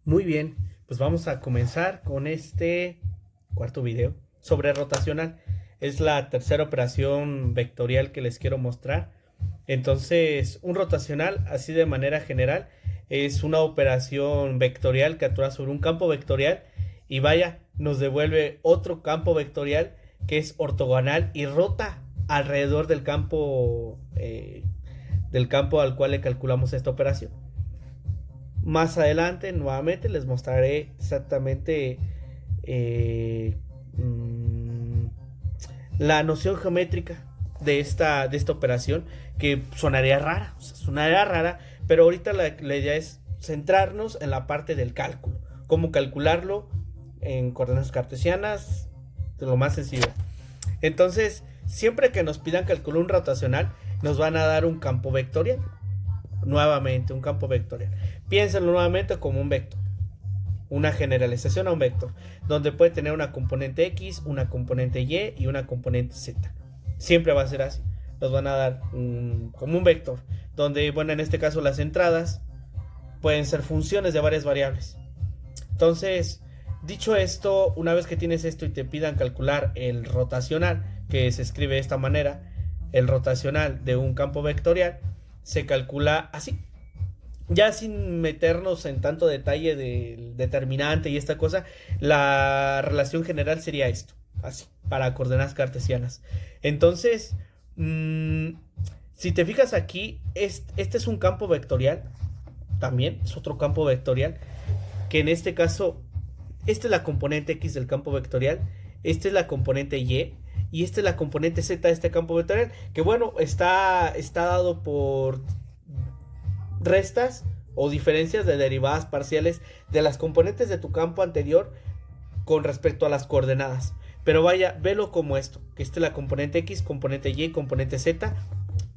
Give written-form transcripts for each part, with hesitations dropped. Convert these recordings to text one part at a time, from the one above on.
Muy bien, pues vamos a comenzar con este cuarto video sobre rotacional. Es la tercera operación vectorial que les quiero mostrar. Entonces, un rotacional, así de manera general, es una operación vectorial que actúa sobre un campo vectorial y vaya, nos devuelve otro campo vectorial que es ortogonal y rota alrededor del campo al cual le calculamos esta operación. Más adelante, nuevamente, les mostraré exactamente eh, mmm, la noción geométrica de esta operación, que sonaría rara, pero ahorita la idea es centrarnos en la parte del cálculo, cómo calcularlo en coordenadas cartesianas, de lo más sencillo. Entonces, siempre que nos pidan calcular un rotacional, nos van a dar un campo vectorial. Nuevamente, un campo vectorial. Piénsenlo nuevamente como un vector. Una generalización a un vector, donde puede tener una componente X, una componente Y y una componente Z. Siempre va a ser así. Nos van a dar como un vector, donde, bueno, en este caso las entradas pueden ser funciones de varias variables. Entonces, dicho esto, una vez que tienes esto y te pidan calcular el rotacional, que se escribe de esta manera, el rotacional de un campo vectorial, se calcula así. Ya sin meternos en tanto detalle del determinante y esta cosa, la relación general sería esto, así, para coordenadas cartesianas. Entonces, si te fijas aquí, este es un campo vectorial, también es otro campo vectorial, que en este caso, esta es la componente X del campo vectorial, esta es la componente y esta es la componente Z de este campo vectorial, que bueno, está dado por restas o diferencias de derivadas parciales de las componentes de tu campo anterior con respecto a las coordenadas. Pero vaya, velo como esto, que esta es la componente X, componente Y, componente Z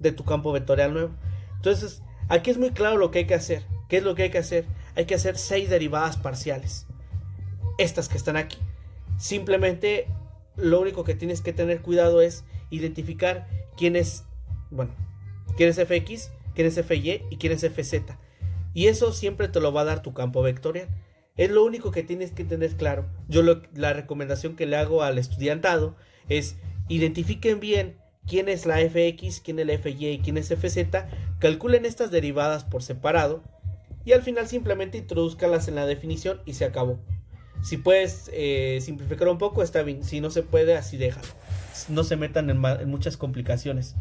de tu campo vectorial nuevo. Entonces, aquí es muy claro lo que hay que hacer. ¿Qué es lo que hay que hacer? Hay que hacer 6 derivadas parciales. Estas que están aquí. Simplemente lo único que tienes que tener cuidado es identificar quién es fx, quién es fy y quién es fz. Y eso siempre te lo va a dar tu campo vectorial. Es lo único que tienes que tener claro. La recomendación que le hago al estudiantado es identifiquen bien quién es la fx, quién es la fy y quién es fz. Calculen estas derivadas por separado y al final simplemente introduzcanlas en la definición y se acabó. Si puedes simplificar un poco, está bien. Si no se puede, así déjalo. No se metan en muchas complicaciones.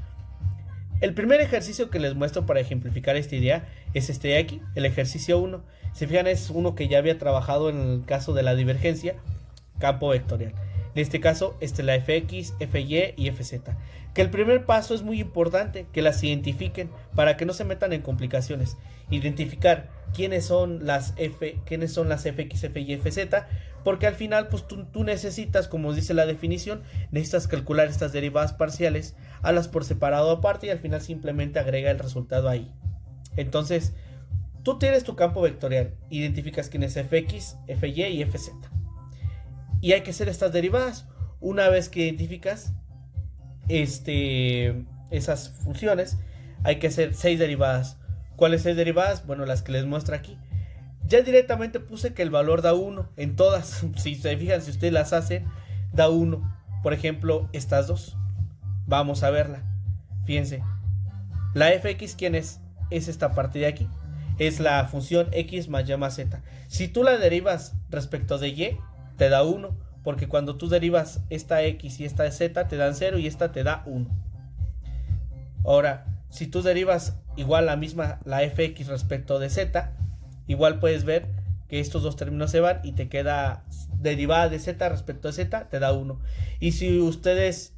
El primer ejercicio que les muestro para ejemplificar esta idea es este de aquí, el ejercicio 1. Si fijan, es uno que ya había trabajado en el caso de la divergencia, campo vectorial. En este caso, es la fx, fy y fz. Que el primer paso es muy importante, que las identifiquen para que no se metan en complicaciones. Identificar quiénes son las fx, fy y fz, porque al final pues tú necesitas, como dice la definición, necesitas calcular estas derivadas parciales, hazlas por separado aparte y al final simplemente agrega el resultado ahí. Entonces, tú tienes tu campo vectorial, identificas quién es fx, fy y fz. Y hay que hacer estas derivadas. Una vez que identificas esas funciones, hay que hacer 6 derivadas. ¿Cuáles 6 derivadas? Bueno, las que les muestro aquí. Ya directamente puse que el valor da 1 en todas. Si se fijan, si ustedes las hacen, da 1. Por ejemplo, estas dos. Vamos a verla. Fíjense. La fx, ¿quién es? Es esta parte de aquí. Es la función x más y más z. Si tú la derivas respecto de y, te da 1, porque cuando tú derivas esta x y esta z te dan 0 y esta te da 1. Ahora, si tú derivas igual la fx respecto de z, igual puedes ver que estos dos términos se van y te queda derivada de z respecto de z, te da 1. Y si ustedes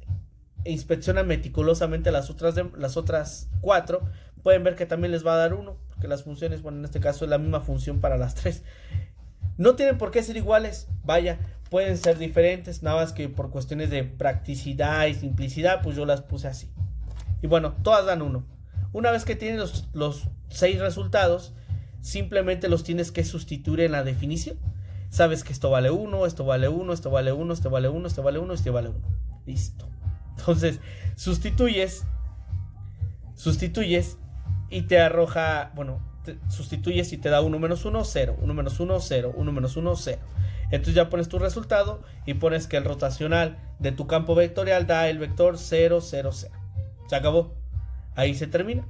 inspeccionan meticulosamente las otras 4, pueden ver que también les va a dar 1, porque las funciones, bueno, en este caso es la misma función para las 3. No tienen por qué ser iguales, vaya, pueden ser diferentes, nada más que por cuestiones de practicidad y simplicidad, pues yo las puse así. Y bueno, todas dan 1. Una vez que tienes los 6 resultados, simplemente los tienes que sustituir en la definición. Sabes que esto vale 1, esto vale 1, esto vale 1, esto vale 1, esto vale 1, esto vale 1. Listo. Entonces, sustituyes y te arroja, bueno, sustituyes y te da 1 menos 1, 0, 1 menos 1, 0, 1 menos 1, 0. Entonces ya pones tu resultado y pones que el rotacional de tu campo vectorial da el vector 0, 0, 0. Se acabó. Ahí se termina.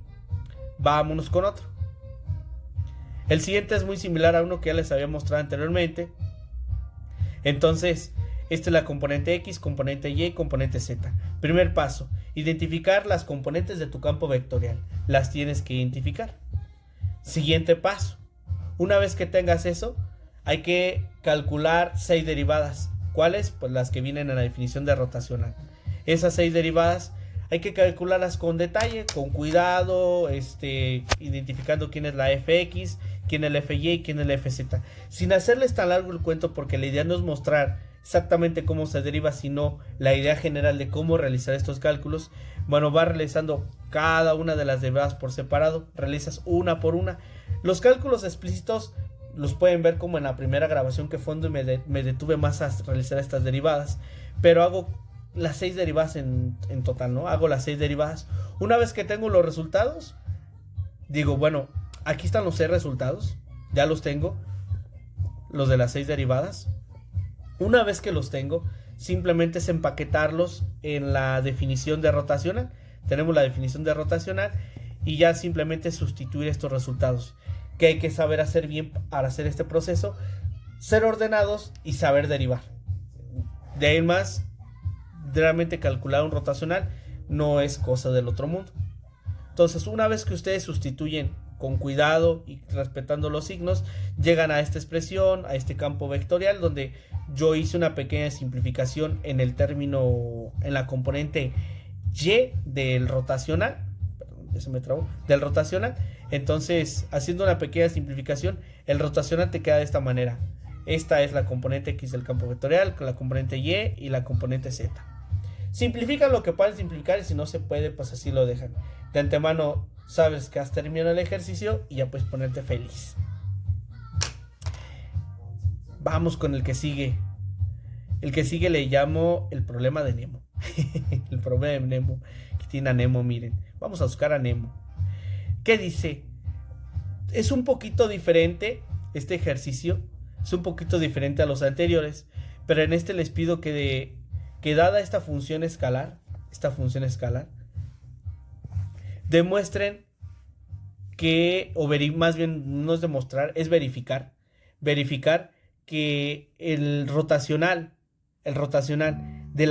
Vámonos con otro. El siguiente es muy similar a uno que ya les había mostrado anteriormente. Entonces, esta es la componente X, componente Y y componente Z. Primer paso, identificar las componentes de tu campo vectorial. Las tienes que identificar. Siguiente paso, una vez que tengas eso, hay que calcular 6 derivadas. ¿Cuáles? Pues las que vienen en la definición de rotacional. Esas 6 derivadas hay que calcularlas con detalle, con cuidado, identificando quién es la fx, quién es la fy y quién es la fz. Sin hacerles tan largo el cuento, porque la idea no es mostrar exactamente cómo se deriva, sino la idea general de cómo realizar estos cálculos. Bueno, vas realizando cada una de las derivadas por separado, realizas una por una. Los cálculos explícitos los pueden ver como en la primera grabación que fondo y me detuve más a realizar estas derivadas, pero hago las 6 derivadas en total, ¿no? Hago las 6 derivadas. Una vez que tengo los resultados, digo, bueno, aquí están los 6 resultados, ya los tengo, los de las 6 derivadas. Una vez que los tengo, simplemente es empaquetarlos en la definición de rotacional. Tenemos la definición de rotacional y ya simplemente sustituir estos resultados. ¿Qué hay que saber hacer bien para hacer este proceso? Ser ordenados y saber derivar. De ahí en más, realmente calcular un rotacional no es cosa del otro mundo. Entonces, una vez que ustedes sustituyen con cuidado y respetando los signos, llegan a esta expresión, a este campo vectorial, donde yo hice una pequeña simplificación en el término, en la componente Y del rotacional. Perdón, ya se me trabó. Del rotacional. Entonces, haciendo una pequeña simplificación, el rotacional te queda de esta manera. Esta es la componente X del campo vectorial, con la componente Y y la componente Z. Simplifican lo que pueden simplificar y si no se puede, pues así lo dejan. De antemano sabes que has terminado el ejercicio y ya puedes ponerte feliz. Vamos con el que sigue. El que sigue le llamo el problema de Nemo. El problema de Nemo. Que tiene a Nemo, miren. Vamos a buscar a Nemo. ¿Qué dice? Es un poquito diferente este ejercicio. Es un poquito diferente a los anteriores. Pero en este les pido que dada esta función escalar, demuestren que, más bien no es demostrar, es verificar que el rotacional del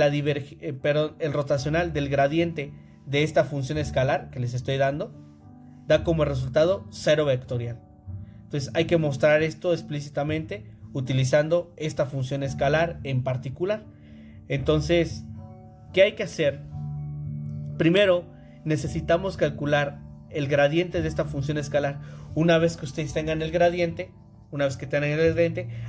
gradiente de esta función escalar que les estoy dando da como resultado 0 vectorial. Entonces hay que mostrar esto explícitamente utilizando esta función escalar en particular. Entonces, ¿qué hay que hacer? Primero, necesitamos calcular el gradiente de esta función escalar. Una vez que ustedes tengan el gradiente,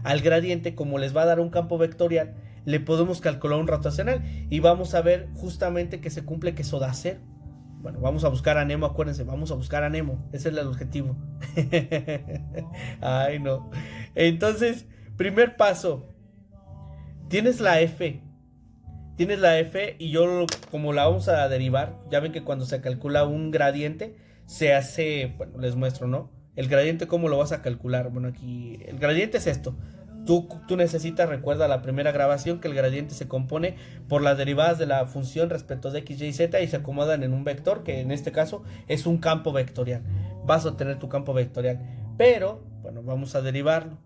al gradiente, como les va a dar un campo vectorial, le podemos calcular un rotacional y vamos a ver justamente que se cumple, que eso da 0. Bueno, vamos a buscar a Nemo, acuérdense, vamos a buscar a Nemo, ese es el objetivo. Ay, no. Entonces, primer paso, tienes la F y yo, como la vamos a derivar, ya ven que cuando se calcula un gradiente se hace, bueno, les muestro, ¿no? El gradiente, ¿cómo lo vas a calcular? Bueno, aquí el gradiente es esto. Tú necesitas, recuerda la primera grabación, que el gradiente se compone por las derivadas de la función respecto de x, y, z y se acomodan en un vector, que en este caso es un campo vectorial. Vas a tener tu campo vectorial, pero, bueno, vamos a derivarlo.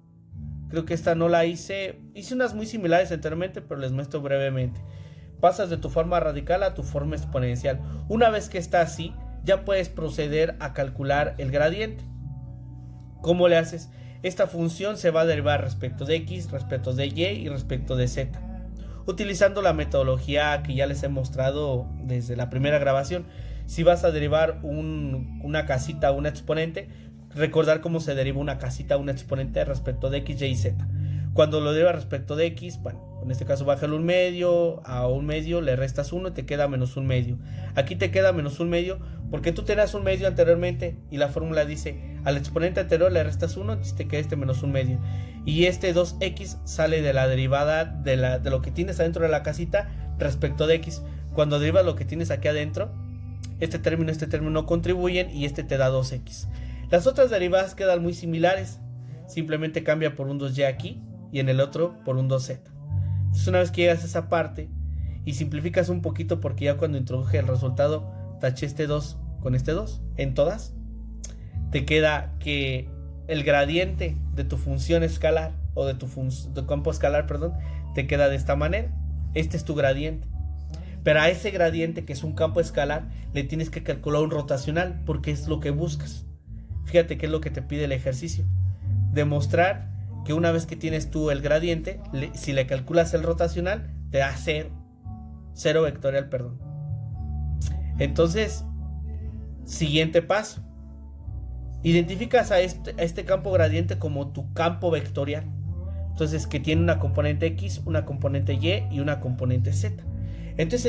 Creo que esta no la hice unas muy similares anteriormente, pero les muestro brevemente. Pasas de tu forma radical a tu forma exponencial. Una vez que está así, ya puedes proceder a calcular el gradiente. ¿Cómo le haces? Esta función se va a derivar respecto de x, respecto de y y respecto de z, utilizando la metodología que ya les he mostrado desde la primera grabación. Si vas a derivar una casita o un exponente, recordar cómo se deriva una casita o un exponente respecto de x, y z. Cuando lo derivas respecto de x, bueno, en este caso bájale un medio, a un medio le restas 1 y te queda menos un medio. Aquí te queda menos un medio porque tú tenías un medio anteriormente y la fórmula dice al exponente anterior le restas 1, entonces te queda este menos un medio. Y este 2x sale de la derivada de lo que tienes adentro de la casita respecto de x. Cuando derivas lo que tienes aquí adentro, este término no contribuyen y este te da 2x. Las otras derivadas quedan muy similares, simplemente cambia por un 2y aquí y en el otro por un 2z. Entonces una vez que llegas a esa parte y simplificas un poquito, porque ya cuando introduje el resultado taché este 2 con este 2 en todas, te queda que el gradiente de tu función escalar o de tu campo escalar, perdón, te queda de esta manera. Este es tu gradiente. Pero a ese gradiente, que es un campo escalar, le tienes que calcular un rotacional, porque es lo que buscas. Fíjate qué es lo que te pide el ejercicio. Demostrar que una vez que tienes tú el gradiente, si le calculas el rotacional, te da 0. 0 vectorial, perdón. Entonces, siguiente paso. Identificas a este campo gradiente como tu campo vectorial. Entonces, que tiene una componente X, una componente Y y una componente Z. Entonces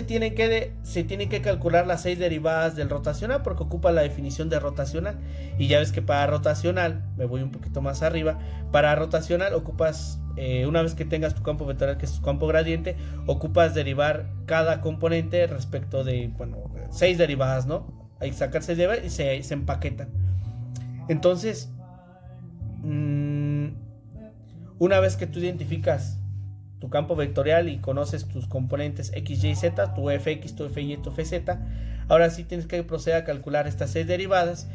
se tienen que calcular las 6 derivadas del rotacional, porque ocupa la definición de rotacional. Y ya ves que para rotacional, me voy un poquito más arriba, para rotacional ocupas, una vez que tengas tu campo vectorial, que es tu campo gradiente, ocupas derivar cada componente respecto de, 6 derivadas, ¿no? Hay que sacar 6 derivadas y se empaquetan. Entonces, una vez que tú identificas tu campo vectorial y conoces tus componentes X, Y, Z, tu Fx, tu Fy, tu Fz, ahora sí tienes que proceder a calcular estas 6 derivadas.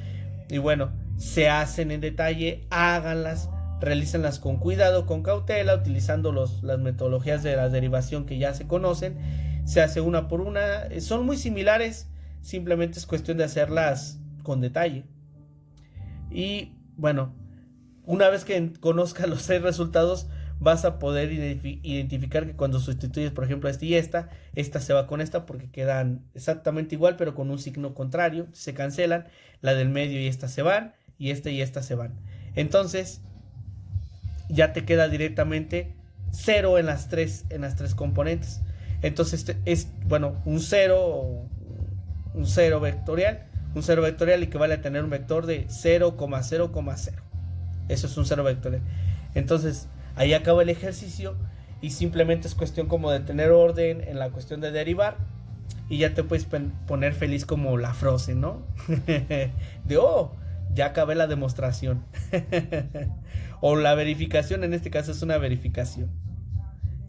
Y bueno, se hacen en detalle, háganlas, realícenlas con cuidado, con cautela, utilizando las metodologías de la derivación que ya se conocen. Se hace una por una, son muy similares, simplemente es cuestión de hacerlas con detalle. Y bueno, una vez que conozcas los 6 resultados, vas a poder identificar que cuando sustituyes, por ejemplo, esta y esta se va con esta, porque quedan exactamente igual, pero con un signo contrario, se cancelan, la del medio y esta se van, y esta se van. Entonces, ya te queda directamente 0 en las tres componentes. Entonces, es, un 0 vectorial, equivale a tener un vector de 0,0,0. Eso es un 0 vectorial. Entonces, ahí acaba el ejercicio y simplemente es cuestión como de tener orden en la cuestión de derivar y ya te puedes poner feliz como la Frozen, ¿no? Ya acabé la demostración. O la verificación, en este caso es una verificación.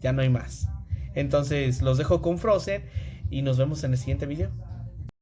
Ya no hay más. Entonces los dejo con Frozen y nos vemos en el siguiente video.